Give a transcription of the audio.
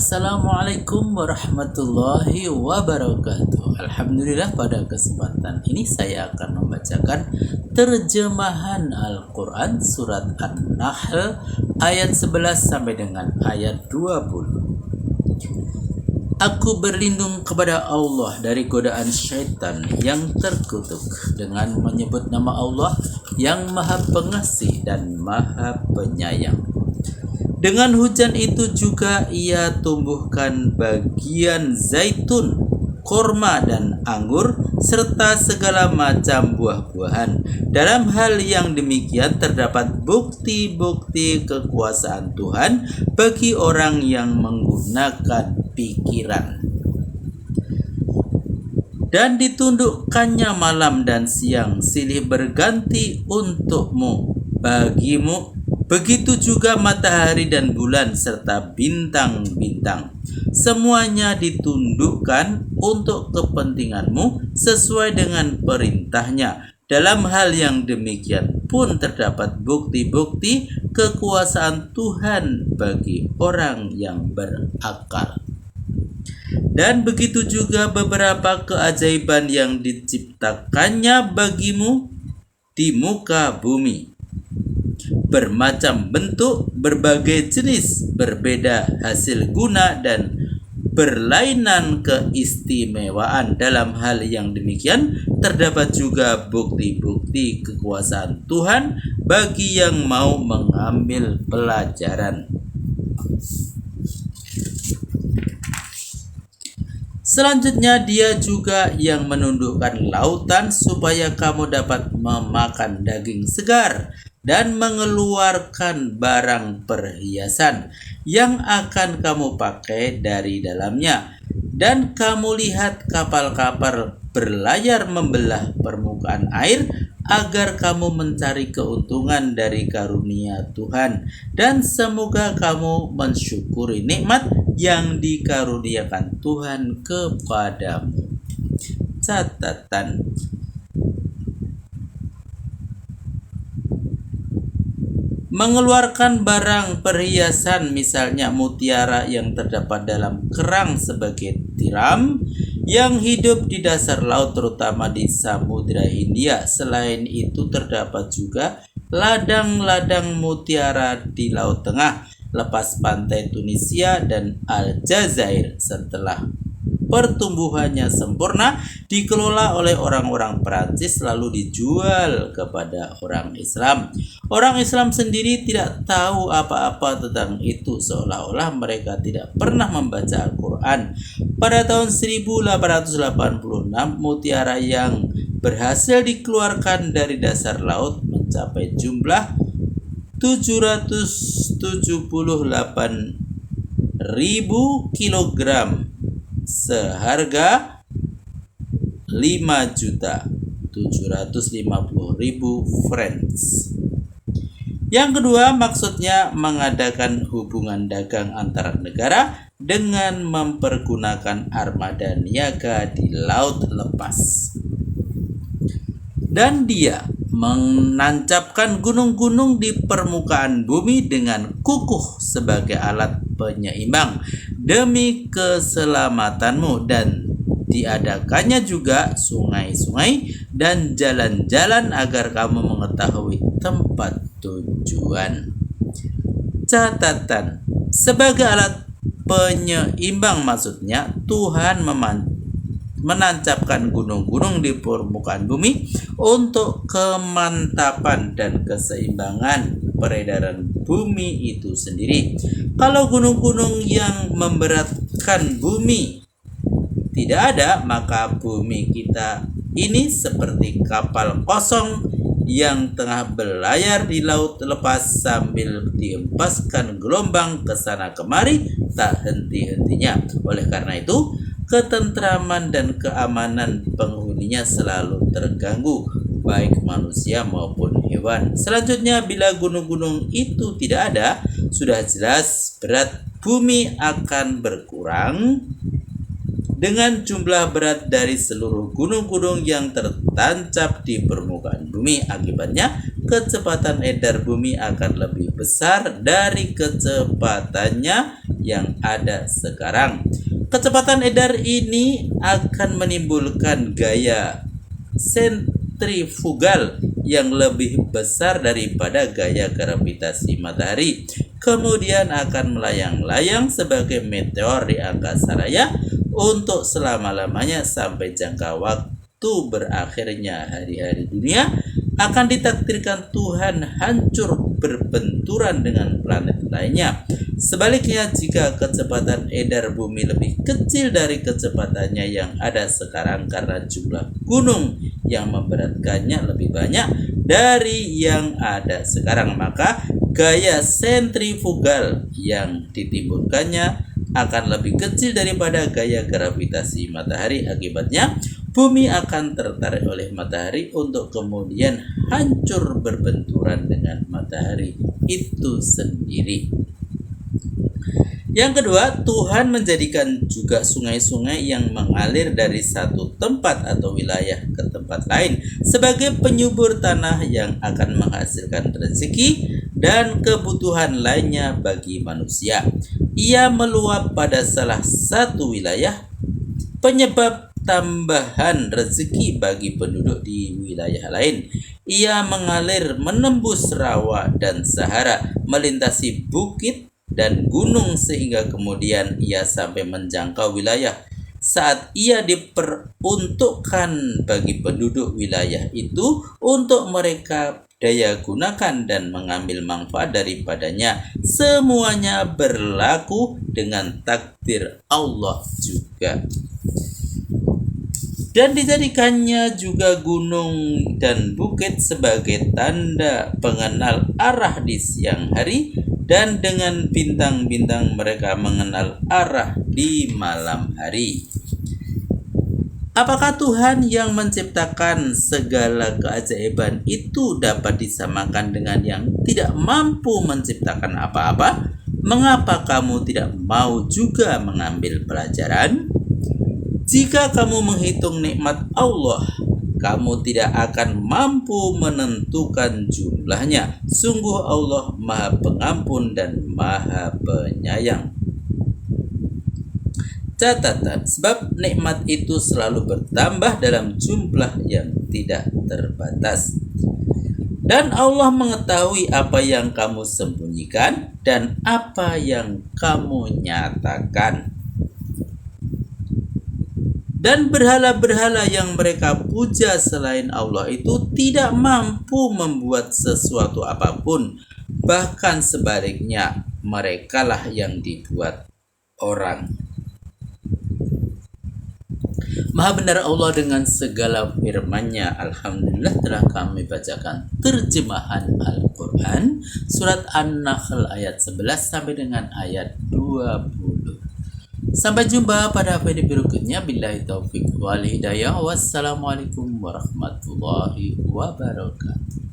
Assalamualaikum warahmatullahi wabarakatuh. Alhamdulillah, pada kesempatan ini saya akan membacakan terjemahan Al-Quran surat An-Nahl ayat 11 sampai dengan ayat 20. Aku berlindung kepada Allah dari godaan syaitan yang terkutuk dengan menyebut nama Allah yang Maha Pengasih dan Maha Penyayang. Dengan hujan itu juga ia tumbuhkan bagian zaitun, korma dan anggur serta segala macam buah-buahan. Dalam hal yang demikian terdapat bukti-bukti kekuasaan Tuhan bagi orang yang menggunakan pikiran. Dan ditundukkannya malam dan siang silih berganti untukmu, bagimu. Begitu juga matahari dan bulan serta bintang-bintang. Semuanya ditundukkan untuk kepentinganmu sesuai dengan perintahnya. Dalam hal yang demikian pun terdapat bukti-bukti kekuasaan Tuhan bagi orang yang berakal. Dan begitu juga beberapa keajaiban yang diciptakannya bagimu di muka bumi. Bermacam bentuk, berbagai jenis, berbeda hasil guna dan berlainan keistimewaan. Dalam hal yang demikian terdapat juga bukti-bukti kekuasaan Tuhan bagi yang mau mengambil pelajaran. Selanjutnya dia juga yang menundukkan lautan supaya kamu dapat memakan daging segar dan mengeluarkan barang perhiasan yang akan kamu pakai dari dalamnya. Dan kamu lihat kapal-kapal berlayar membelah permukaan air agar kamu mencari keuntungan dari karunia Tuhan. Dan semoga kamu mensyukuri nikmat yang dikaruniakan Tuhan kepadamu. Catatan: mengeluarkan barang perhiasan, misalnya mutiara yang terdapat dalam kerang sebagai tiram yang hidup di dasar laut, terutama di Samudra Hindia. Selain itu terdapat juga ladang-ladang mutiara di Laut Tengah, lepas pantai Tunisia dan Aljazair. Setelah pertumbuhannya sempurna, dikelola oleh orang-orang Perancis lalu dijual kepada orang Islam. Orang Islam sendiri tidak tahu apa-apa tentang itu, seolah-olah mereka tidak pernah membaca Al-Quran. Pada tahun 1886, mutiara yang berhasil dikeluarkan dari dasar laut mencapai jumlah 778.000 kilogram seharga 5.750.000 francs. Yang kedua, maksudnya mengadakan hubungan dagang antar negara dengan mempergunakan armada niaga di laut lepas. Dan dia menancapkan gunung-gunung di permukaan bumi dengan kukuh sebagai alat penyeimbang demi keselamatanmu, dan diadakannya juga sungai-sungai dan jalan-jalan agar kamu mengetahui tempat tujuan. Catatan: sebagai alat penyeimbang, maksudnya Tuhan menancapkan gunung-gunung di permukaan bumi untuk kemantapan dan keseimbangan peredaran bumi itu sendiri. Kalau gunung-gunung yang memberatkan bumi tidak ada, maka bumi kita ini seperti kapal kosong yang tengah berlayar di laut lepas sambil dihempaskan gelombang ke sana kemari tak henti-hentinya. Oleh karena itu, ketentraman dan keamanan penghuninya selalu terganggu, baik manusia maupun hewan. Selanjutnya, bila gunung-gunung itu tidak ada, sudah jelas berat bumi akan berkurang dengan jumlah berat dari seluruh gunung-gunung yang tertancap di permukaan bumi. Akibatnya, kecepatan edar bumi akan lebih besar dari kecepatannya yang ada sekarang. Kecepatan edar ini akan menimbulkan gaya sentrifugal yang lebih besar daripada gaya gravitasi matahari. Kemudian akan melayang-layang sebagai meteor di angkasa raya untuk selama-lamanya sampai jangka waktu berakhirnya hari-hari dunia. Akan ditakdirkan Tuhan hancur berbenturan dengan planet lainnya. Sebaliknya, jika kecepatan edar bumi lebih kecil dari kecepatannya yang ada sekarang karena jumlah gunung yang memberatkannya lebih banyak dari yang ada sekarang, maka gaya sentrifugal yang ditimbulkannya akan lebih kecil daripada gaya gravitasi matahari. Akibatnya, bumi akan tertarik oleh matahari untuk kemudian hancur berbenturan dengan matahari itu sendiri. Yang kedua, Tuhan menjadikan juga sungai-sungai yang mengalir dari satu tempat atau wilayah ke tempat lain sebagai penyubur tanah yang akan menghasilkan rezeki dan kebutuhan lainnya bagi manusia. Ia meluap pada salah satu wilayah, penyebab tambahan rezeki bagi penduduk di wilayah lain. Ia mengalir menembus rawa dan Sahara, melintasi bukit dan gunung sehingga kemudian ia sampai menjangkau wilayah. Saat ia diperuntukkan bagi penduduk wilayah itu untuk mereka daya gunakan dan mengambil manfaat daripadanya, semuanya berlaku dengan takdir Allah juga. Dan dijadikannya juga gunung dan bukit sebagai tanda pengenal arah di siang hari, dan dengan bintang-bintang mereka mengenal arah di malam hari. Apakah Tuhan yang menciptakan segala keajaiban itu dapat disamakan dengan yang tidak mampu menciptakan apa-apa? Mengapa kamu tidak mau juga mengambil pelajaran? Jika kamu menghitung nikmat Allah, kamu tidak akan mampu menentukan jumlahnya. Sungguh Allah Maha Pengampun dan Maha Penyayang. Catatan, sebab nikmat itu selalu bertambah dalam jumlah yang tidak terbatas. Dan Allah mengetahui apa yang kamu sembunyikan dan apa yang kamu nyatakan. Dan berhala-berhala yang mereka puja selain Allah itu tidak mampu membuat sesuatu apapun. Bahkan sebaliknya, merekalah yang dibuat orang. Maha benar Allah dengan segala firman-Nya. Alhamdulillah telah kami bacakan terjemahan Al-Quran surat An-Nahl ayat 11 sampai dengan ayat 20. Sampai jumpa pada video berikutnya. Billahi taufiq wal hidayah. Wassalamualaikum warahmatullahi wabarakatuh.